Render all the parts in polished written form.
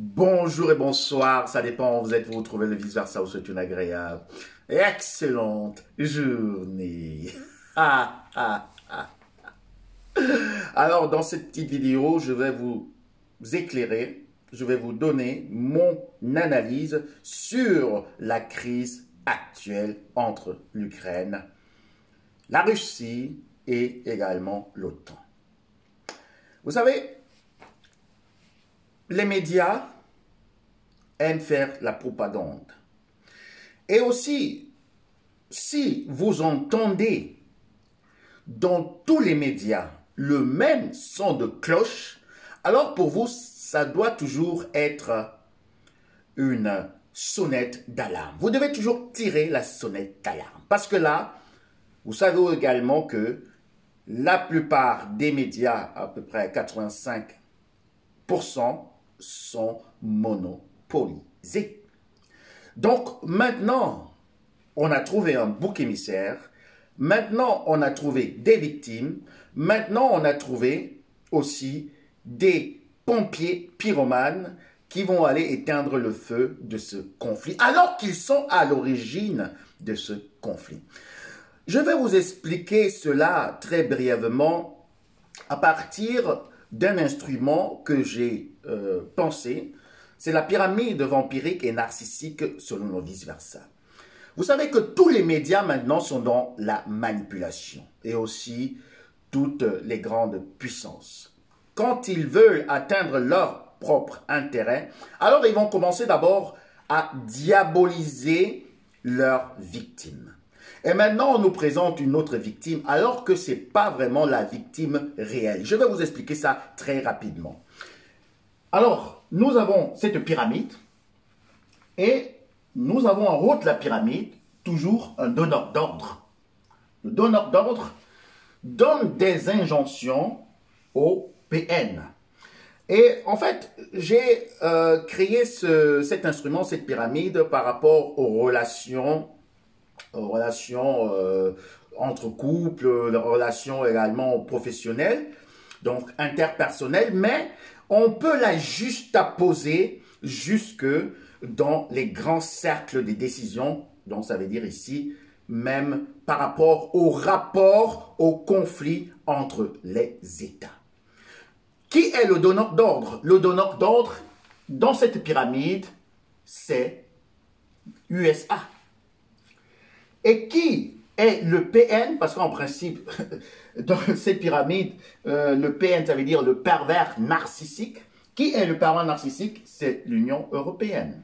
Bonjour et bonsoir, ça dépend où vous retrouvez le vice-versa ou c'est une agréable et excellente journée. Alors, dans cette petite vidéo, je vais vous éclairer, je vais vous donner mon analyse sur la crise actuelle entre l'Ukraine, la Russie et également l'OTAN. Vous savez, les médias aiment faire la propagande. Et aussi, si vous entendez dans tous les médias le même son de cloche, alors pour vous, ça doit toujours être une sonnette d'alarme. Vous devez toujours tirer la sonnette d'alarme. Parce que là, vous savez également que la plupart des médias, à peu près 85%, sont monopolisés. Donc maintenant, on a trouvé un bouc émissaire, maintenant on a trouvé des victimes, maintenant on a trouvé aussi des pompiers pyromanes qui vont aller éteindre le feu de ce conflit, alors qu'ils sont à l'origine de ce conflit. Je vais vous expliquer cela très brièvement à partir d'un instrument que j'ai pensé, c'est la pyramide vampirique et narcissique selon le vice-versa. Vous savez que tous les médias maintenant sont dans la manipulation et aussi toutes les grandes puissances. Quand ils veulent atteindre leur propre intérêt, alors ils vont commencer d'abord à diaboliser leurs victimes. Et maintenant, on nous présente une autre victime, alors que ce n'est pas vraiment la victime réelle. Je vais vous expliquer ça très rapidement. Alors, nous avons cette pyramide, et nous avons en haut de la pyramide, toujours un donneur d'ordre. Le donneur d'ordre donne des injonctions au PN. Et en fait, j'ai créé cet instrument, cette pyramide, par rapport aux relations entre couples, les relations également professionnelles, donc interpersonnelles, mais on peut la juxtaposer jusque dans les grands cercles des décisions, donc ça veut dire ici, même par rapport au conflit entre les États. Qui est le donneur d'ordre? Le donneur d'ordre dans cette pyramide, c'est USA. Et qui est le PN? Parce qu'en principe, dans cette pyramide, le PN, ça veut dire le pervers narcissique. Qui est le pervers narcissique? C'est l'Union européenne.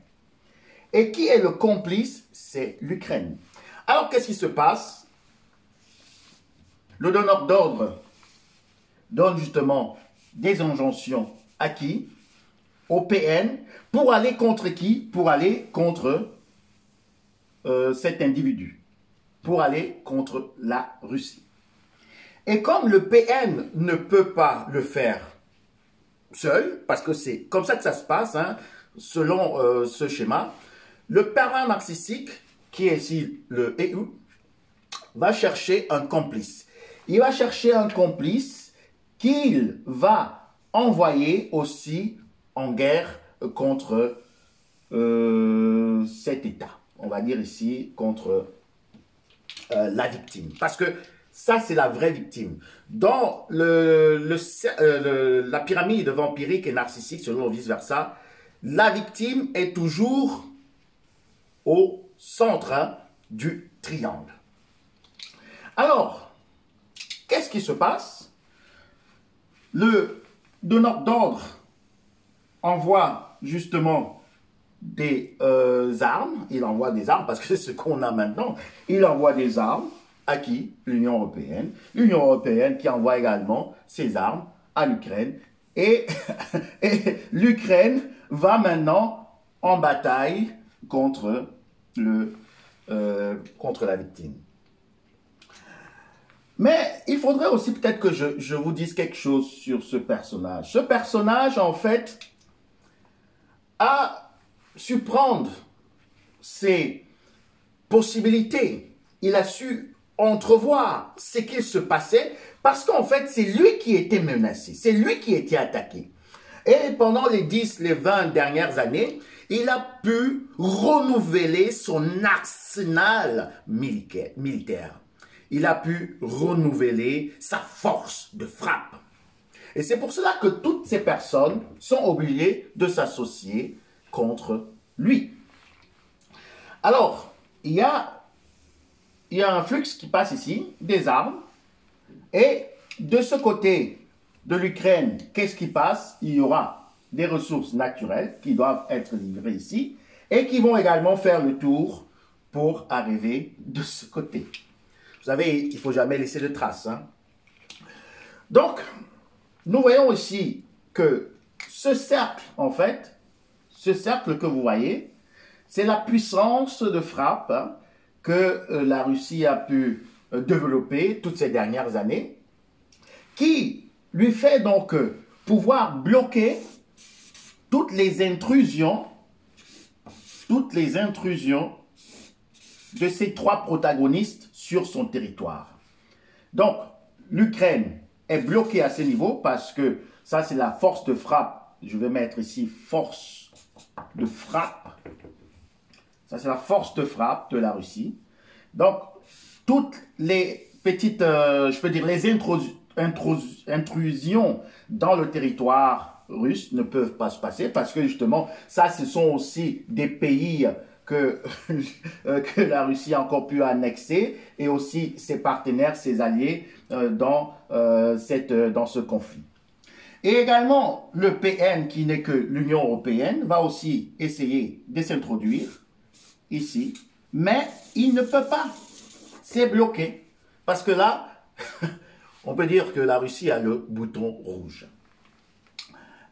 Et qui est le complice? C'est l'Ukraine. Alors, qu'est-ce qui se passe? Le donneur d'ordre donne justement des injonctions à qui? Au PN. Pour aller contre qui? Pour aller contre cet individu. Pour aller contre la Russie. Et comme le PN ne peut pas le faire seul, parce que c'est comme ça que ça se passe, hein, selon ce schéma, le pervers narcissique, qui est ici le EU, va chercher un complice. Il va chercher un complice qu'il va envoyer aussi en guerre contre cet État. On va dire ici contre la victime. Parce que ça, c'est la vraie victime. Dans la pyramide vampirique et narcissique, selon le vice-versa, la victime est toujours au centre du triangle. Alors, qu'est-ce qui se passe? Le donneur d'ordre envoie justement des armes, il envoie des armes, parce que c'est ce qu'on a maintenant, il envoie des armes à qui? L'Union européenne. L'Union européenne qui envoie également ses armes à l'Ukraine. Et l'Ukraine va maintenant en bataille contre la victime. Mais il faudrait aussi peut-être que je vous dise quelque chose sur ce personnage. Ce personnage, en fait, a su prendre ses possibilités. Il a su entrevoir ce qu'il se passait parce qu'en fait, c'est lui qui était menacé. C'est lui qui était attaqué. Et pendant les 10, les 20 dernières années, il a pu renouveler son arsenal militaire. Il a pu renouveler sa force de frappe. Et c'est pour cela que toutes ces personnes sont obligées de s'associer contre lui. Alors, il y a un flux qui passe ici, des armes, et de ce côté de l'Ukraine, qu'est-ce qui passe? Il y aura des ressources naturelles qui doivent être livrées ici, et qui vont également faire le tour pour arriver de ce côté. Vous savez, il ne faut jamais laisser de traces. Hein? Donc, nous voyons ici que ce cercle, en fait, ce cercle que vous voyez, c'est la puissance de frappe hein, que la Russie a pu développer toutes ces dernières années, qui lui fait donc pouvoir bloquer toutes les intrusions de ces trois protagonistes sur son territoire. Donc, l'Ukraine est bloquée à ce niveau parce que ça, c'est la force de frappe. Je vais mettre ici force de frappe. Ça, c'est la force de frappe de la Russie. Donc, toutes les petites, je peux dire, les intrusions dans le territoire russe ne peuvent pas se passer parce que justement, ça, ce sont aussi des pays que la Russie a encore pu annexer et aussi ses partenaires, ses alliés dans ce conflit. Et également, le PN, qui n'est que l'Union européenne, va aussi essayer de s'introduire ici, mais il ne peut pas. C'est bloqué. Parce que là, on peut dire que la Russie a le bouton rouge.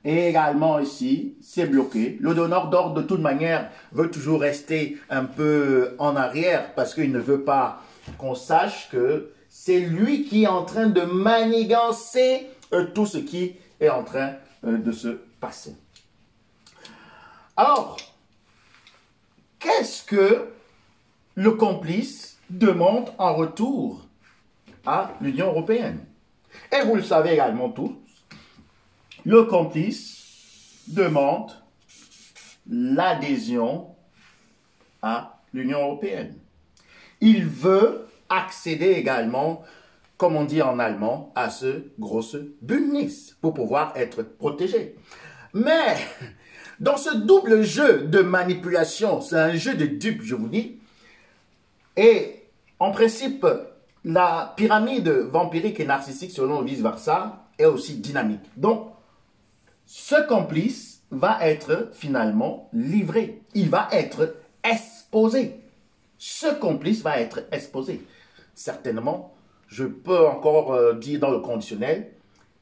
Et également ici, c'est bloqué. Le donneur d'ordre, de toute manière, veut toujours rester un peu en arrière parce qu'il ne veut pas qu'on sache que c'est lui qui est en train de manigancer tout ce qui est en train de se passer. Alors, qu'est-ce que le complice demande en retour à l'Union européenne? Et vous le savez également tous, le complice demande l'adhésion à l'Union européenne. Il veut accéder également, comme on dit en allemand, à ce grosse Bündnis pour pouvoir être protégé. Mais dans ce double jeu de manipulation, c'est un jeu de dupes, je vous dis, et en principe, la pyramide vampirique et narcissique, selon vice-versa, est aussi dynamique. Donc, ce complice va être finalement livré. Il va être exposé. Ce complice va être exposé. Certainement, je peux encore dire dans le conditionnel,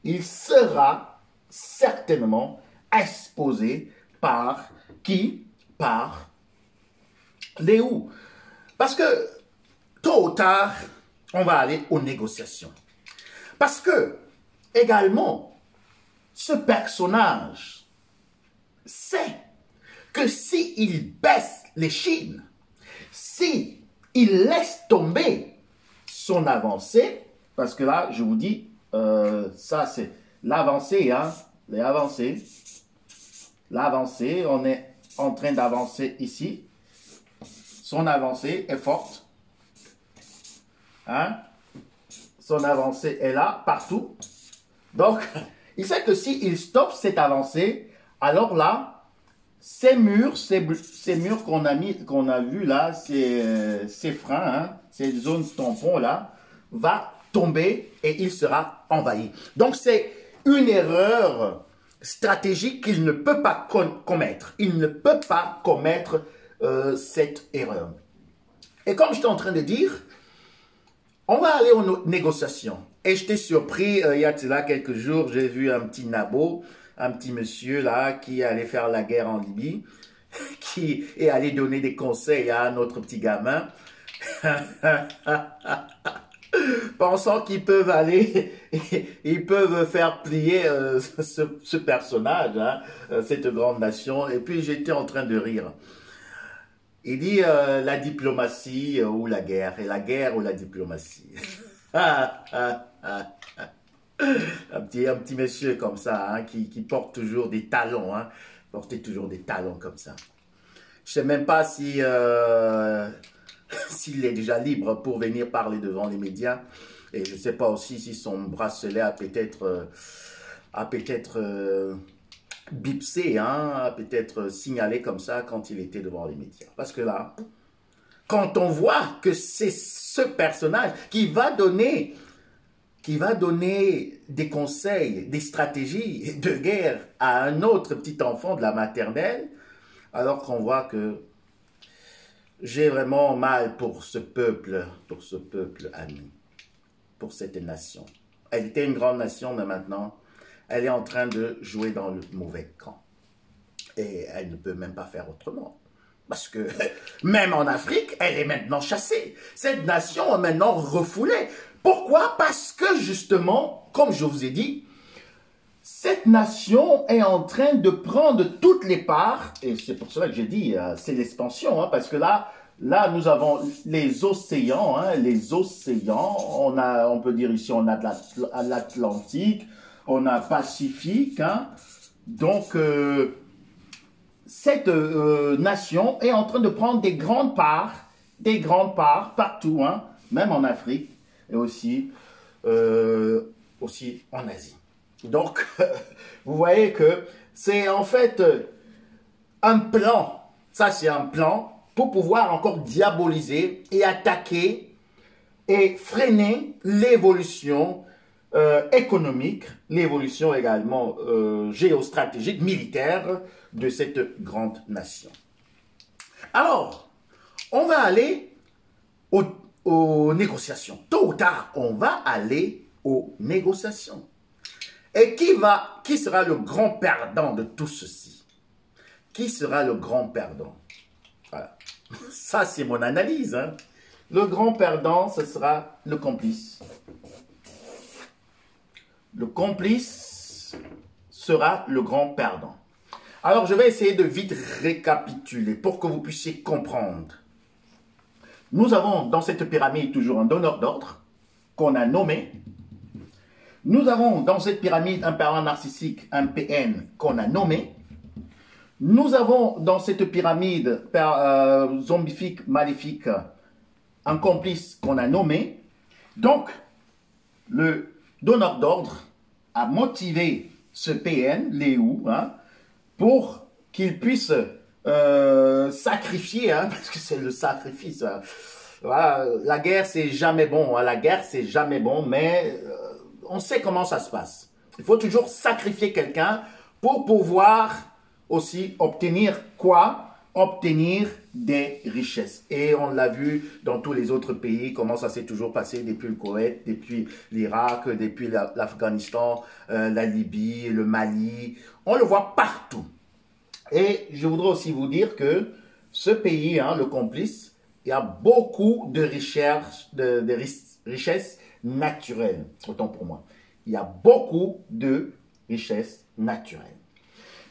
il sera certainement exposé par qui? Par Léo. Parce que, tôt ou tard, on va aller aux négociations. Parce que, également, ce personnage sait que s'il baisse l'échine, s'il laisse tomber son avancée, parce que là, je vous dis, ça c'est l'avancée, hein, l'avancée, on est en train d'avancer ici, son avancée est forte, hein, son avancée est là, partout, donc, il sait que s'il stoppe cette avancée, alors là, ces murs qu'on a vu là, ces freins, hein, ces zones tampons là, va tomber et il sera envahi. Donc c'est une erreur stratégique qu'il ne peut pas commettre. Il ne peut pas commettre cette erreur. Et comme j'étais en train de dire, on va aller aux négociations. Et j'étais surpris, il y a là quelques jours, j'ai vu un petit nabo, un petit monsieur là, qui allait faire la guerre en Libye, qui est allé donner des conseils à un autre petit gamin, pensant qu'ils peuvent aller, ils peuvent faire plier ce personnage, hein, cette grande nation. Et puis j'étais en train de rire. Il dit la diplomatie ou la guerre, et la guerre ou la diplomatie. Un petit monsieur comme ça, hein, qui porte toujours des talons, hein, portait toujours des talons comme ça. Je sais même pas si s'il est déjà libre pour venir parler devant les médias. Et je ne sais pas aussi si son bracelet a peut-être bipsé, hein, a peut-être signalé comme ça quand il était devant les médias. Parce que là, quand on voit que c'est ce personnage qui va donner des conseils, des stratégies de guerre à un autre petit enfant de la maternelle, alors qu'on voit que j'ai vraiment mal pour ce peuple ami, pour cette nation. Elle était une grande nation, mais maintenant, elle est en train de jouer dans le mauvais camp. Et elle ne peut même pas faire autrement. Parce que même en Afrique, elle est maintenant chassée. Cette nation est maintenant refoulée. Pourquoi? Parce que justement, comme je vous ai dit, cette nation est en train de prendre toutes les parts, et c'est pour cela que j'ai dit, c'est l'expansion, hein, parce que là, nous avons les océans, hein, on peut dire ici, on a de l'Atlantique, on a Pacifique, hein, donc cette nation est en train de prendre des grandes parts partout, hein, même en Afrique, et aussi en Asie. Donc, vous voyez que c'est en fait un plan, ça c'est un plan pour pouvoir encore diaboliser et attaquer et freiner l'évolution économique, l'évolution également géostratégique, militaire de cette grande nation. Alors, on va aller aux négociations. Tôt ou tard, on va aller aux négociations. Et qui sera le grand perdant de tout ceci? Qui sera le grand perdant? Voilà. Ça, c'est mon analyse, hein. Le grand perdant, ce sera le complice. Le complice sera le grand perdant. Alors, je vais essayer de vite récapituler pour que vous puissiez comprendre. Nous avons dans cette pyramide toujours un donneur d'ordre qu'on a nommé. Nous avons dans cette pyramide un parent narcissique, un PN qu'on a nommé. Nous avons dans cette pyramide zombifique, maléfique, un complice qu'on a nommé. Donc, le donneur d'ordre a motivé ce PN, Léou, hein, pour qu'il puisse sacrifier, hein, parce que c'est le sacrifice. Hein. Voilà, la guerre, c'est jamais bon. Hein, la guerre, c'est jamais bon, mais on sait comment ça se passe. Il faut toujours sacrifier quelqu'un pour pouvoir aussi obtenir quoi? Obtenir des richesses. Et on l'a vu dans tous les autres pays, comment ça s'est toujours passé depuis le Koweït, depuis l'Irak, depuis l'Afghanistan, la Libye, le Mali. On le voit partout. Et je voudrais aussi vous dire que ce pays, hein, le complice, il y a beaucoup de richesses naturelles, autant pour moi. Il y a beaucoup de richesses naturelles.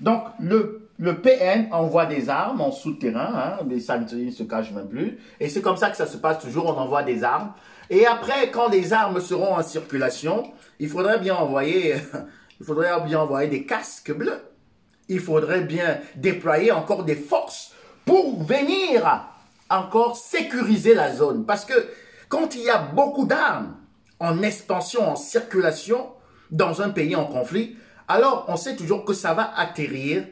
Donc, le PN envoie des armes en souterrain, hein, ça ne se cache même plus. Et c'est comme ça que ça se passe toujours, on envoie des armes. Et après, quand les armes seront en circulation, il faudrait bien envoyer des casques bleus. Il faudrait bien déployer encore des forces pour venir encore sécuriser la zone. Parce que quand il y a beaucoup d'armes en expansion, en circulation, dans un pays en conflit, alors on sait toujours que ça va atterrir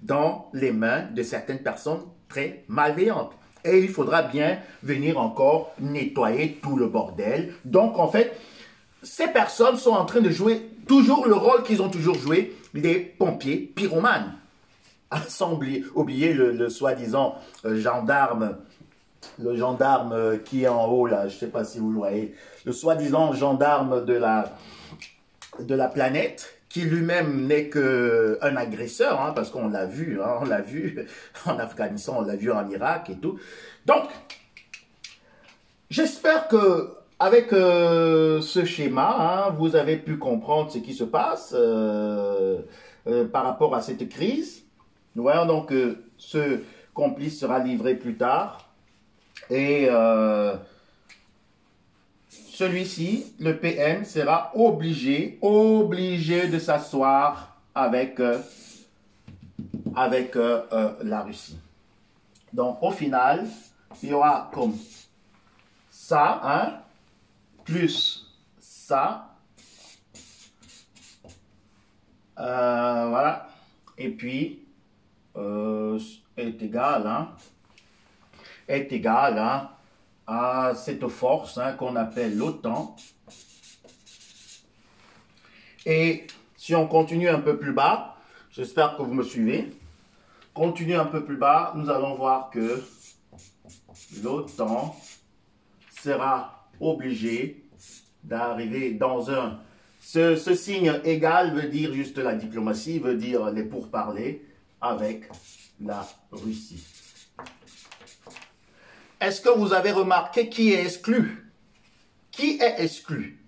dans les mains de certaines personnes très malveillantes. Et il faudra bien venir encore nettoyer tout le bordel. Donc en fait, ces personnes sont en train de jouer toujours le rôle qu'ils ont toujours joué, les pompiers pyromanes. Sans oublier le soi-disant gendarme, le gendarme qui est en haut là, je ne sais pas si vous le voyez, le soi-disant gendarme de la planète, qui lui-même n'est qu'un agresseur, hein, parce qu'on l'a vu, hein, on l'a vu en Afghanistan, on l'a vu en Irak et tout. Donc, j'espère que avec ce schéma, hein, vous avez pu comprendre ce qui se passe par rapport à cette crise. Nous voyons donc que ce complice sera livré plus tard. Et celui-ci, le PN, sera obligé de s'asseoir avec la Russie. Donc, au final, il y aura comme ça, hein, plus ça. Voilà. Et puis, est égal, hein, à cette force, hein, qu'on appelle l'OTAN. Et si on continue un peu plus bas, j'espère que vous me suivez. Continue un peu plus bas, nous allons voir que l'OTAN sera obligé d'arriver dans un... Ce signe égal veut dire juste la diplomatie, veut dire les pourparlers avec la Russie. Est-ce que vous avez remarqué qui est exclu? Qui est exclu?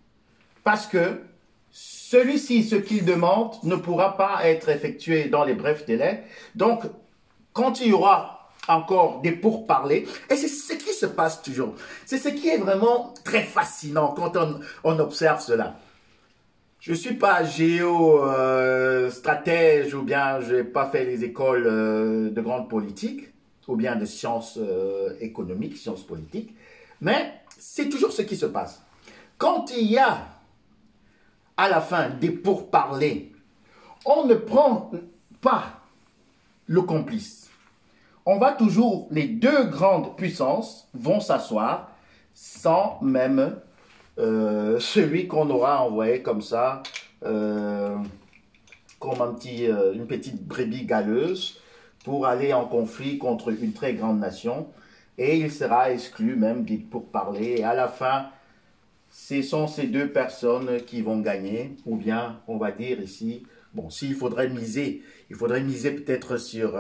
Parce que celui-ci, ce qu'il demande, ne pourra pas être effectué dans les brefs délais. Donc, quand il y aura encore des pourparlers, et c'est ce qui se passe toujours, c'est ce qui est vraiment très fascinant quand on observe cela. Je ne suis pas géostratège ou bien je n'ai pas fait les écoles de grande politique ou bien de sciences économiques, sciences politiques, mais c'est toujours ce qui se passe. Quand il y a à la fin des pourparlers, on ne prend pas le complice. On va toujours, les deux grandes puissances vont s'asseoir sans même celui qu'on aura envoyé comme ça, comme une petite brebis galeuse pour aller en conflit contre une très grande nation. Et il sera exclu même des pourparlers. Et à la fin, ce sont ces deux personnes qui vont gagner. Ou bien, on va dire ici, bon, s'il faudrait miser, il faudrait miser peut-être sur...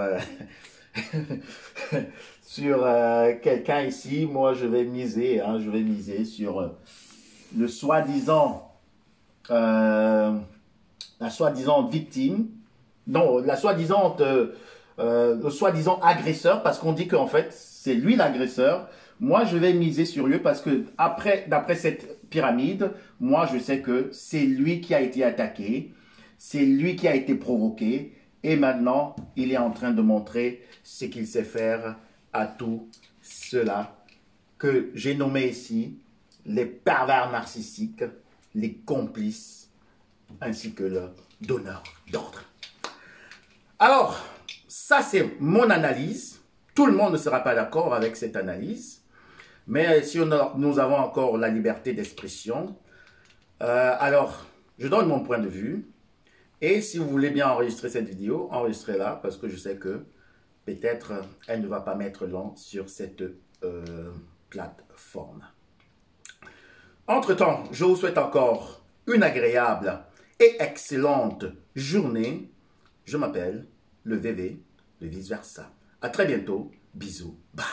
sur quelqu'un ici. Moi, je vais miser sur le soi-disant, la soi-disant victime, non, le soi-disant agresseur, parce qu'on dit qu'en fait, c'est lui l'agresseur. Moi, je vais miser sur lui parce que d'après cette pyramide, moi, je sais que c'est lui qui a été attaqué, c'est lui qui a été provoqué, et maintenant, il est en train de montrer ce qu'il sait faire à tout cela que j'ai nommé ici les pervers narcissiques, les complices, ainsi que le donneur d'ordre. Alors, ça c'est mon analyse. Tout le monde ne sera pas d'accord avec cette analyse, mais si nous avons encore la liberté d'expression, alors je donne mon point de vue. Et si vous voulez bien enregistrer cette vidéo, enregistrez-la parce que je sais que peut-être elle ne va pas mettre long sur cette plateforme. Entre-temps, je vous souhaite encore une agréable et excellente journée. Je m'appelle le VV, le vice-versa. À très bientôt. Bisous. Bye.